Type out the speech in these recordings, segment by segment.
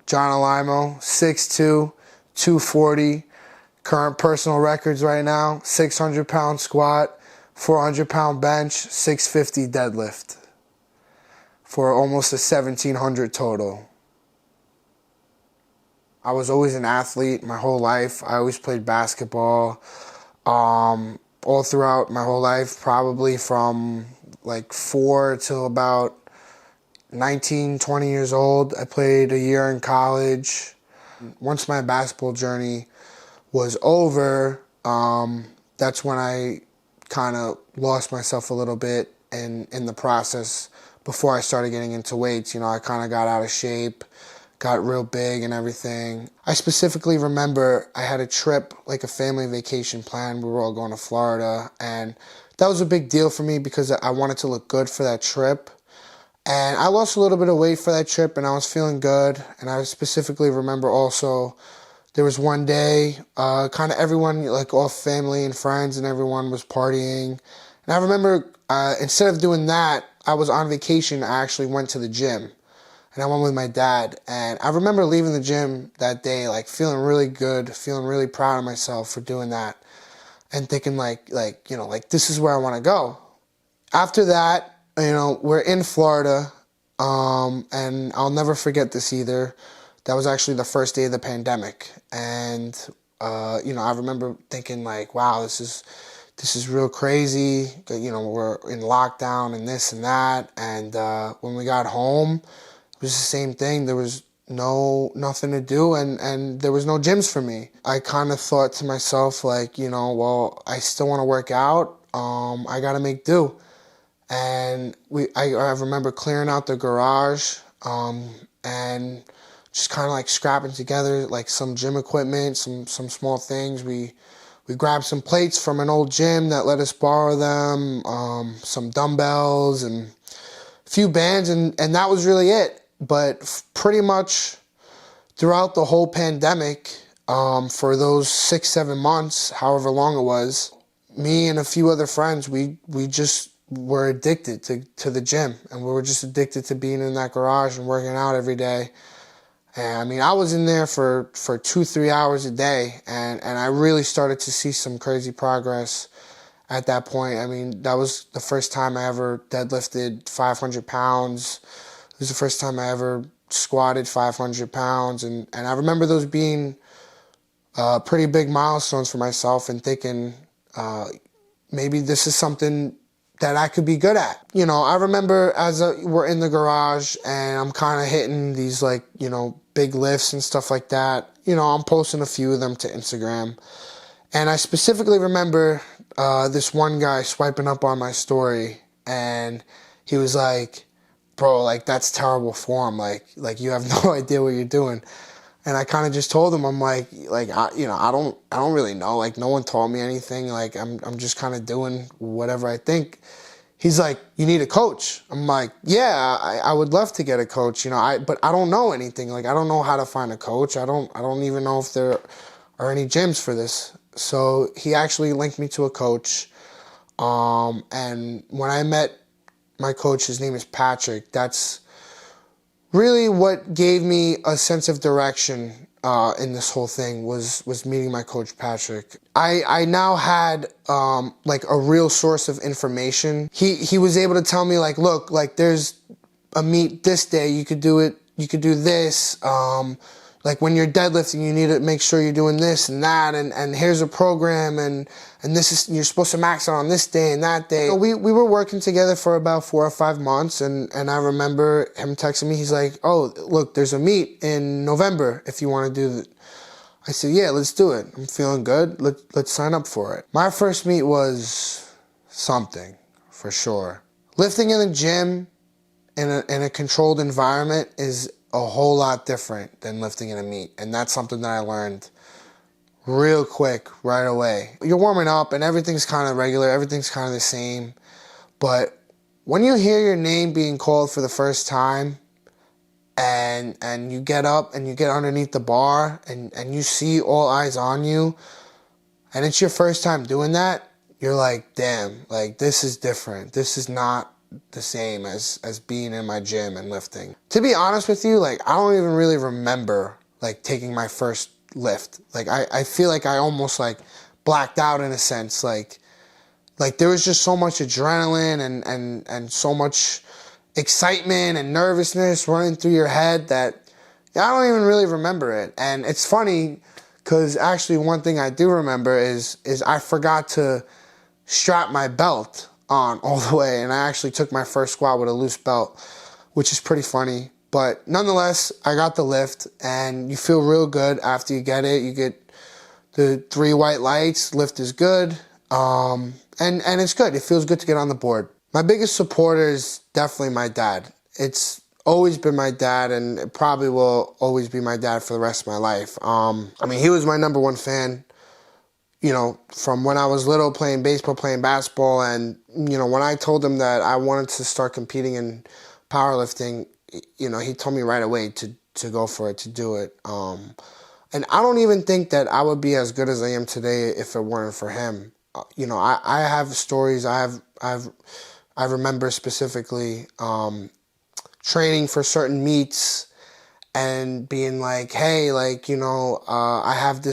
John Alimo, 6'2", 240. Current personal records right now, 600-pound squat, 400-pound bench, 650 deadlift for almost a 1,700 total. I was always an athlete my whole life. I always played basketball all throughout my whole life, probably from like 4 till about 19, 20 years old. I played a year in college. Once my basketball journey was over, that's when I kind of lost myself a little bit in the process before I started getting into weights. You know, I kind of got out of shape, got real big and everything. I specifically remember I had a trip, like a family vacation plan. We were all going to Florida, and that was a big deal for me because I wanted to look good for that trip. And I lost a little bit of weight for that trip, and I was feeling good. And I specifically remember also there was one day, kind of everyone, like all family and friends and everyone was partying. And I remember instead of doing that, I was on vacation. I actually went to the gym. And I went with my dad. And I remember leaving the gym that day, like feeling really good, feeling really proud of myself for doing that. And thinking like this is where I want to go. After that, we're in Florida. And I'll never forget this either. That was actually the first day of the pandemic. And, I remember thinking like, wow, this is real crazy. We're in lockdown and this and that. And when we got home, it was the same thing. There was nothing to do, and there was no gyms for me. I kind of thought to myself like, well, I still want to work out. I got to make do. And I remember clearing out the garage and just kind of like scrapping together like some gym equipment, some small things. We grabbed some plates from an old gym that let us borrow them, some dumbbells and a few bands, and that was really it. But pretty much throughout the whole pandemic, for those 6-7 months, however long it was, me and a few other friends, we just were addicted to the gym, and we were just addicted to being in that garage and working out every day. And I mean, I was in there for 2-3 hours a day, and I really started to see some crazy progress at that point. I mean, that was the first time I ever deadlifted 500 pounds. It was the first time I ever squatted 500 pounds, and I remember those being pretty big milestones for myself, and thinking maybe this is something that I could be good at. I remember as we're in the garage and I'm kind of hitting these big lifts and stuff like that. I'm posting a few of them to Instagram. And I specifically remember this one guy swiping up on my story, and he was like, bro, like that's terrible form. Like you have no idea what you're doing. And I kind of just told him, I'm like I don't really know. Like no one taught me anything. Like I'm just kind of doing whatever I think. He's like, you need a coach. I'm like, yeah, I would love to get a coach. But I don't know anything. Like I don't know how to find a coach. I don't even know if there are any gyms for this. So he actually linked me to a coach. And when I met my coach, his name is Patrick. That's really what gave me a sense of direction in this whole thing was meeting my coach Patrick. I now had like a real source of information. He was able to tell me like, look, like there's a meet this day, you could do it, you could do this. Like when you're deadlifting, you need to make sure you're doing this and that, and here's a program, and this is, you're supposed to max out on this day and that day. So we were working together for about 4 or 5 months, and I remember him texting me. He's like, oh, look, there's a meet in November if you want to do it. I said, yeah, let's do it. I'm feeling good. Let's sign up for it. My first meet was something, for sure. Lifting in the gym in a controlled environment is a whole lot different than lifting in a meet, and that's something that I learned real quick, right away. You're warming up and everything's kind of regular, everything's kind of the same, but when you hear your name being called for the first time, and you get up and you get underneath the bar and you see all eyes on you, and it's your first time doing that, you're like, damn, like this is different. This is not the same as being in my gym and lifting. To be honest with you, like, I don't even really remember like taking my first lift. Like, I feel like I almost like blacked out in a sense. Like there was just so much adrenaline and so much excitement and nervousness running through your head that I don't even really remember it. And it's funny because actually one thing I do remember is I forgot to strap my belt on all the way, and I actually took my first squat with a loose belt, which is pretty funny. But nonetheless, I got the lift, and you feel real good after you get it. You get the 3 white lights, lift is good, and it's good. It feels good to get on the board. My biggest supporter is definitely my dad. It's always been my dad, and it probably will always be my dad for the rest of my life. I mean, he was my number one fan, you know, from when I was little, playing baseball, playing basketball. And, you know, when I told him that I wanted to start competing in powerlifting, you know, he told me right away to go for it, to do it. And I don't even think that I would be as good as I am today if it weren't for him. You know, I have stories. I remember specifically training for certain meets and being like, hey, like, you know, I have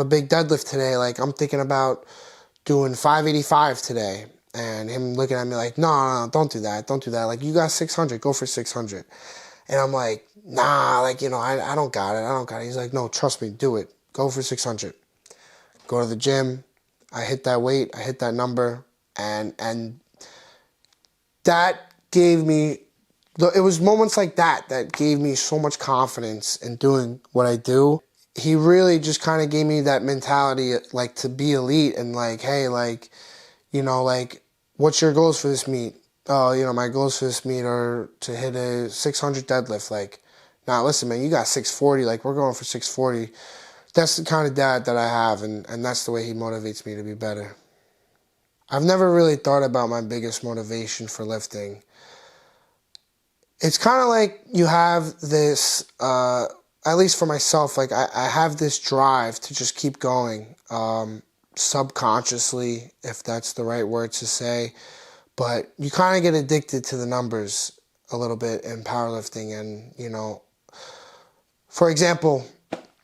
a big deadlift today. Like, I'm thinking about doing 585 today. And him looking at me like, no, don't do that. Don't do that. Like, you got 600, go for 600. And I'm like, nah, like, you know, I don't got it. He's like, no, trust me, do it. Go for 600. Go to the gym. I hit that weight. I hit that number. And that gave me, it was moments like that that gave me so much confidence in doing what I do. He really just kind of gave me that mentality, like, to be elite and like, hey, like, you know, like, what's your goals for this meet? Oh, you know, my goals for this meet are to hit a 600 deadlift. Like, nah, listen, man, you got 640. Like, we're going for 640. That's the kind of dad that I have, and that's the way he motivates me to be better. I've never really thought about my biggest motivation for lifting. It's kind of like you have this, at least for myself, like I have this drive to just keep going, subconsciously, if that's the right word to say. But you kind of get addicted to the numbers a little bit in powerlifting. And, you know, for example,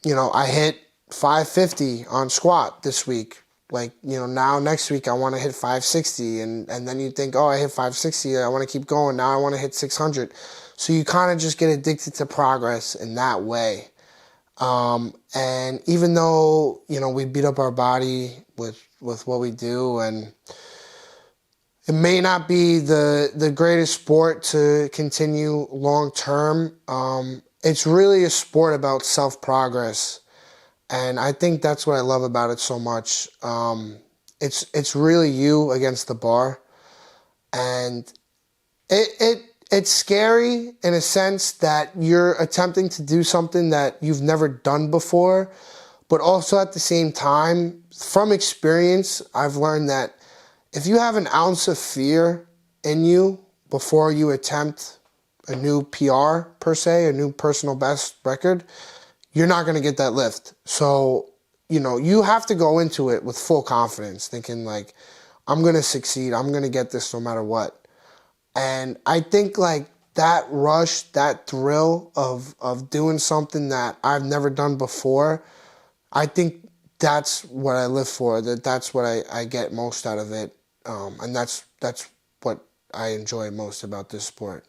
you know, I hit 550 on squat this week. Like, you know, now next week I want to hit 560. And then you think, oh, I hit 560. I want to keep going. Now I want to hit 600. So you kind of just get addicted to progress in that way. And even though, you know, we beat up our body with what we do, and it may not be the greatest sport to continue long term, it's really a sport about self-progress. And I think that's what I love about it so much. It's really you against the bar. And it's scary in a sense that you're attempting to do something that you've never done before. But also at the same time, from experience, I've learned that if you have an ounce of fear in you before you attempt a new PR, per se, a new personal best record, you're not going to get that lift. So, you know, you have to go into it with full confidence, thinking like, I'm going to succeed. I'm going to get this no matter what. And I think like that rush, that thrill of doing something that I've never done before, I think that's what I live for. That's what I get most out of it. And that's what I enjoy most about this sport.